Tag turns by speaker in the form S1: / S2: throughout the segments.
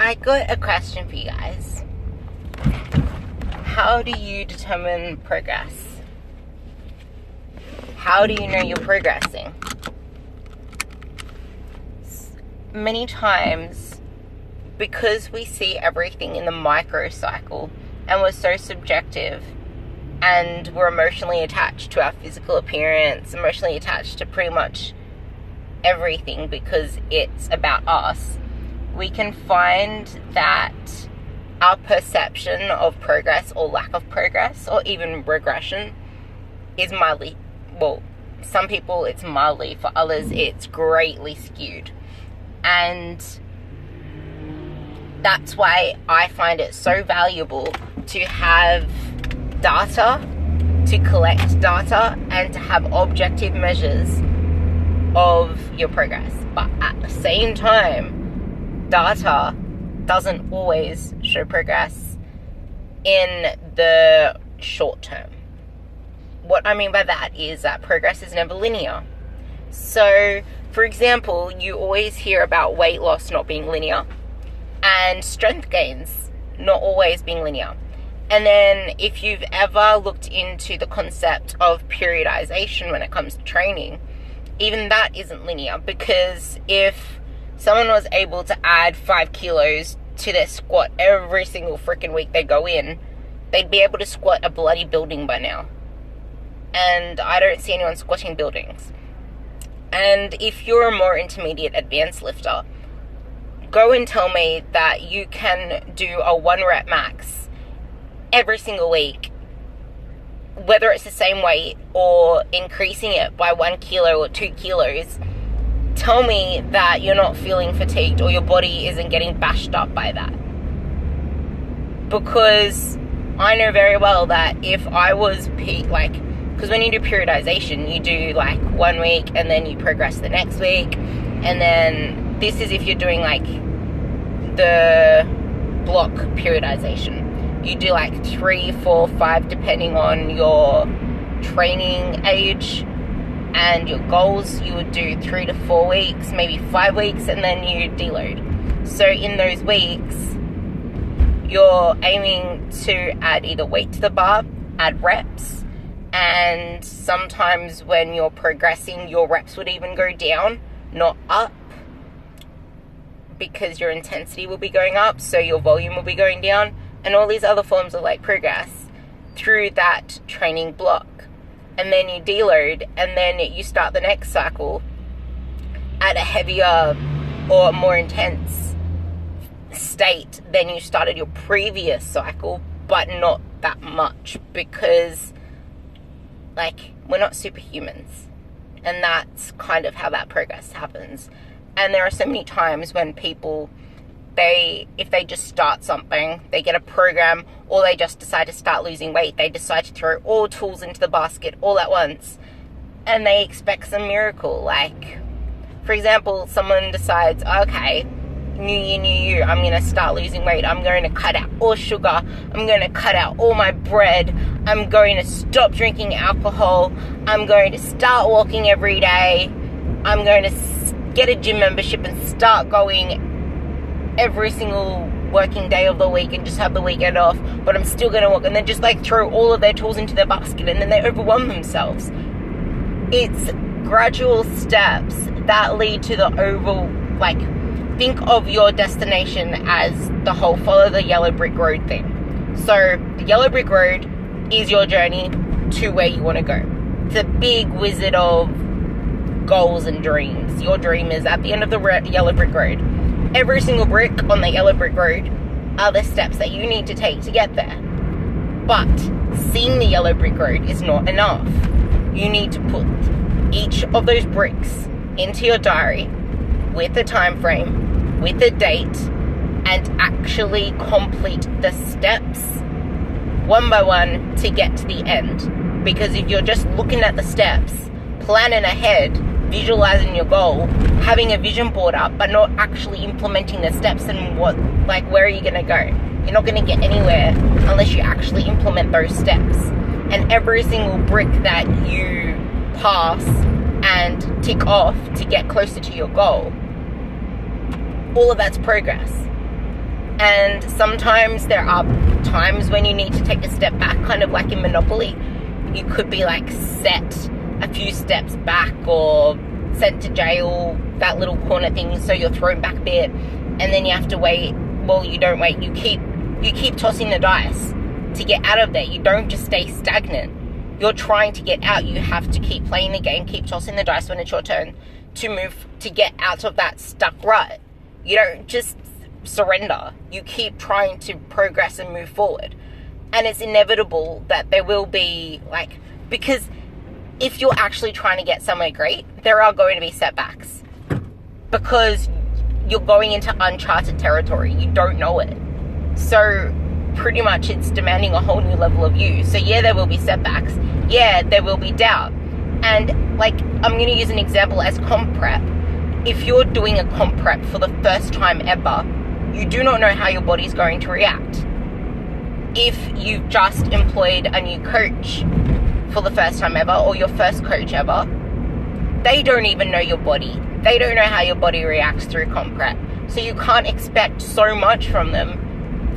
S1: I got a question for you guys. How do you determine progress? How do you know you're progressing? Many times, because we see everything in the microcycle and we're so subjective and we're emotionally attached to our physical appearance, emotionally attached to pretty much everything because it's about us, we can find that our perception of progress or lack of progress or even regression is mildly, well, some people it's mildly, for others it's greatly skewed. And that's why I find it so valuable to have data, to collect data, and to have objective measures of your progress. But at the same time, data doesn't always show progress in the short term. What I mean by that is that progress is never linear. So, for example, you always hear about weight loss not being linear and strength gains not always being linear. And then if you've ever looked into the concept of periodization when it comes to training, even that isn't linear, because if someone was able to add 5 kilos to their squat every single freaking week they go in, they'd be able to squat a bloody building by now. And I don't see anyone squatting buildings. And if you're a more intermediate advanced lifter, go and tell me that you can do a 1 rep max every single week, whether it's the same weight or increasing it by 1 kilo or 2 kilos. Tell me that you're not feeling fatigued or your body isn't getting bashed up by that. Because I know very well that if I was because when you do periodization, you do like 1 week and then you progress the next week. And then this is if you're doing like the block periodization. You do like 3, 4, 5, depending on your training age and your goals. You would do 3 to 4 weeks, maybe 5 weeks, and then you deload. So in those weeks, you're aiming to add either weight to the bar, add reps, and sometimes when you're progressing, your reps would even go down, not up, because your intensity will be going up, so your volume will be going down, and all these other forms of like progress through that training block. And then you deload, and then you start the next cycle at a heavier or more intense state than you started your previous cycle, but not that much, because like we're not superhumans, and that's kind of how that progress happens. And there are so many times when people, if they just start something, they get a program, or they just decide to start losing weight, they decide to throw all tools into the basket all at once, and they expect some miracle. Like, for example, someone decides, okay, new year, new you, I'm going to start losing weight, I'm going to cut out all sugar, I'm going to cut out all my bread, I'm going to stop drinking alcohol, I'm going to start walking every day, I'm going to get a gym membership and start going every single working day of the week and just have the weekend off, but I'm still going to work, and then just like throw all of their tools into their basket, and then they overwhelm themselves. It's gradual steps that lead to the overall, like, think of your destination as the whole follow the yellow brick road thing. So the yellow brick road is your journey to where you want to go. It's a big wizard of goals and dreams. Your dream is at the end of the yellow brick road. Every single brick on the yellow brick road are the steps that you need to take to get there. But seeing the yellow brick road is not enough. You need to put each of those bricks into your diary with a time frame, with a date, and actually complete the steps one by one to get to the end. Because if you're just looking at the steps, planning ahead, visualizing your goal, having a vision board up, but not actually implementing the steps, and where are you going to go? You're not going to get anywhere unless you actually implement those steps. And every single brick that you pass and tick off to get closer to your goal, all of that's progress. And sometimes there are times when you need to take a step back, kind of like in Monopoly. You could be like set a few steps back or sent to jail, that little corner thing, so you're thrown back a bit, and then you have to wait. Well, you don't wait, you keep tossing the dice to get out of there. You don't just stay stagnant. You're trying to get out. You have to keep playing the game, keep tossing the dice when it's your turn to move, to get out of that stuck rut. You don't just surrender. You keep trying to progress and move forward. And it's inevitable that there will be, like, because if you're actually trying to get somewhere great, there are going to be setbacks. Because you're going into uncharted territory. You don't know it. So pretty much it's demanding a whole new level of you. So yeah, there will be setbacks. Yeah, there will be doubt. And like, I'm going to use an example as comp prep. If you're doing a comp prep for the first time ever, you do not know how your body's going to react. If you've just employed a new coach for the first time ever, or your first coach ever, they don't even know your body. They don't know how your body reacts through comp prep. So you can't expect so much from them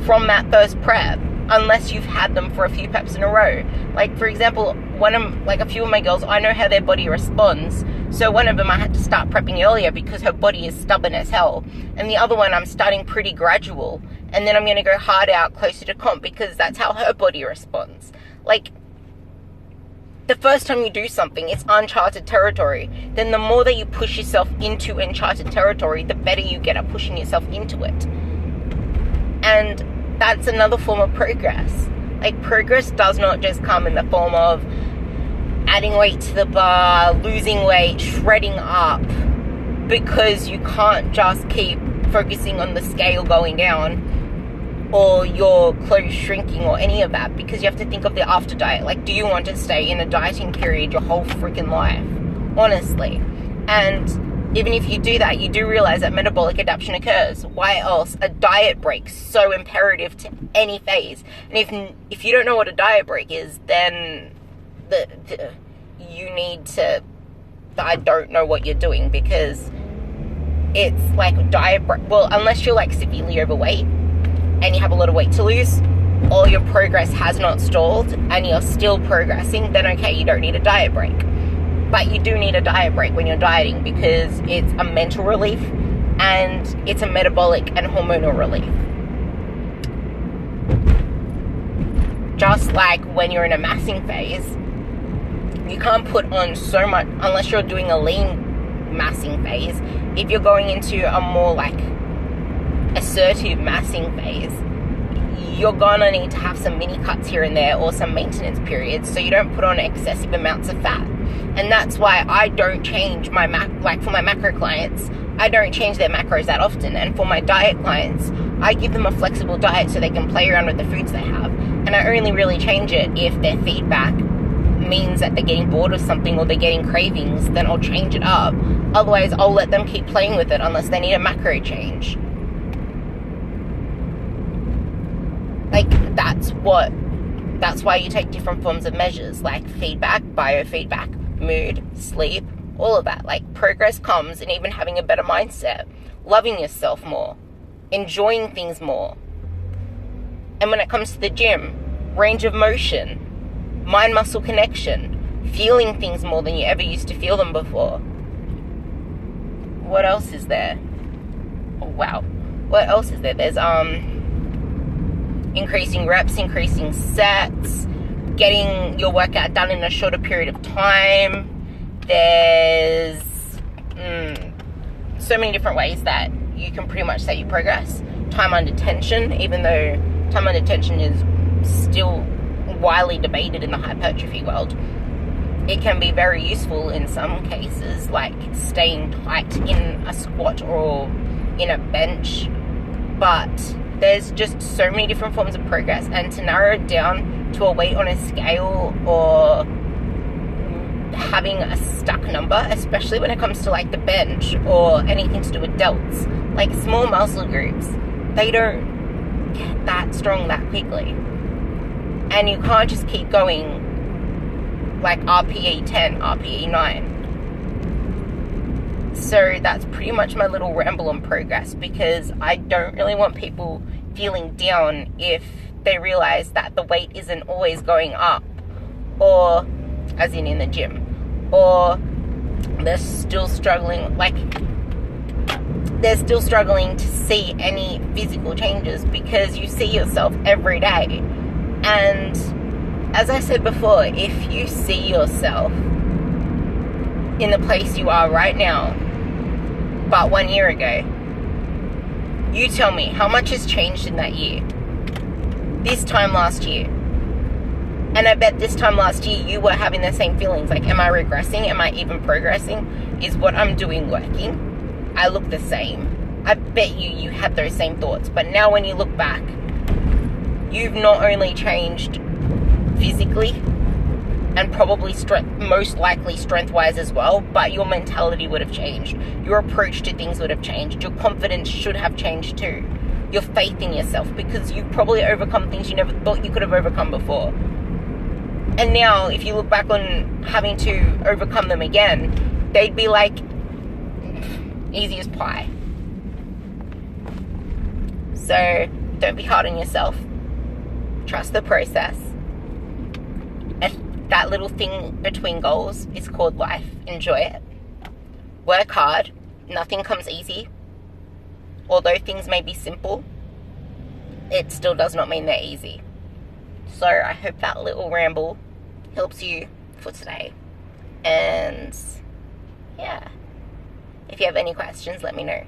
S1: from that first prep unless you've had them for a few preps in a row. Like, for example, a few of my girls, I know how their body responds. So one of them I had to start prepping earlier because her body is stubborn as hell. And the other one I'm starting pretty gradual. And then I'm going to go hard out closer to comp because that's how her body responds. Like, the first time you do something, it's uncharted territory. Then the more that you push yourself into uncharted territory, the better you get at pushing yourself into it. And that's another form of progress. Like, progress does not just come in the form of adding weight to the bar, losing weight, shredding up, because you can't just keep focusing on the scale going down or your clothes shrinking or any of that, because you have to think of the after diet. Like, do you want to stay in a dieting period your whole freaking life? Honestly. And even if you do that, you do realize that metabolic adaptation occurs. Why else? A diet break so imperative to any phase. And if you don't know what a diet break is, then you need to, I don't know what you're doing, because it's like diet break. Well, unless you're like severely overweight and you have a lot of weight to lose, or your progress has not stalled and you're still progressing, then okay, you don't need a diet break. But you do need a diet break when you're dieting, because it's a mental relief and it's a metabolic and hormonal relief. Just like when you're in a massing phase, you can't put on so much unless you're doing a lean massing phase. If you're going into a more like assertive massing phase, you're gonna need to have some mini cuts here and there, or some maintenance periods, so you don't put on excessive amounts of fat. And that's why I don't change my for my macro clients, I don't change their macros that often. And for my diet clients, I give them a flexible diet so they can play around with the foods they have. And I only really change it if their feedback means that they're getting bored of something or they're getting cravings, then I'll change it up. Otherwise, I'll let them keep playing with it unless they need a macro change. Like, that's why you take different forms of measures, like feedback, biofeedback, mood, sleep, all of that. Like, progress comes in even having a better mindset, loving yourself more, enjoying things more. And when it comes to the gym, range of motion, mind-muscle connection, feeling things more than you ever used to feel them before. What else is there? Oh, wow. What else is there? There's, increasing reps, increasing sets, getting your workout done in a shorter period of time. There's so many different ways that you can pretty much say you progress. Time under tension, even though time under tension is still widely debated in the hypertrophy world, it can be very useful in some cases, like staying tight in a squat or in a bench. But there's just so many different forms of progress, and to narrow it down to a weight on a scale or having a stuck number, especially when it comes to like the bench or anything to do with delts, like small muscle groups, they don't get that strong that quickly. And you can't just keep going like RPE 10, RPE 9. So that's pretty much my little ramble on progress, because I don't really want people feeling down if they realize that the weight isn't always going up, or as in the gym, or they're still struggling, they're still struggling to see any physical changes, because you see yourself every day. And as I said before, if you see yourself in the place you are right now, but 1 year ago, you tell me how much has changed in that year, this time last year. And I bet this time last year you were having the same feelings, like, am I regressing? Am I even progressing? Is what I'm doing working? I look the same. I bet you had those same thoughts. But now when you look back, you've not only changed physically, and probably most likely strength-wise as well, but your mentality would have changed. Your approach to things would have changed. Your confidence should have changed too. Your faith in yourself, because you've probably overcome things you never thought you could have overcome before. And now, if you look back on having to overcome them again, they'd be like easy as pie. So, don't be hard on yourself. Trust the process. And that little thing between goals is called life. Enjoy it. Work hard. Nothing comes easy. Although things may be simple, it still does not mean they're easy. So I hope that little ramble helps you for today. And yeah, if you have any questions, let me know.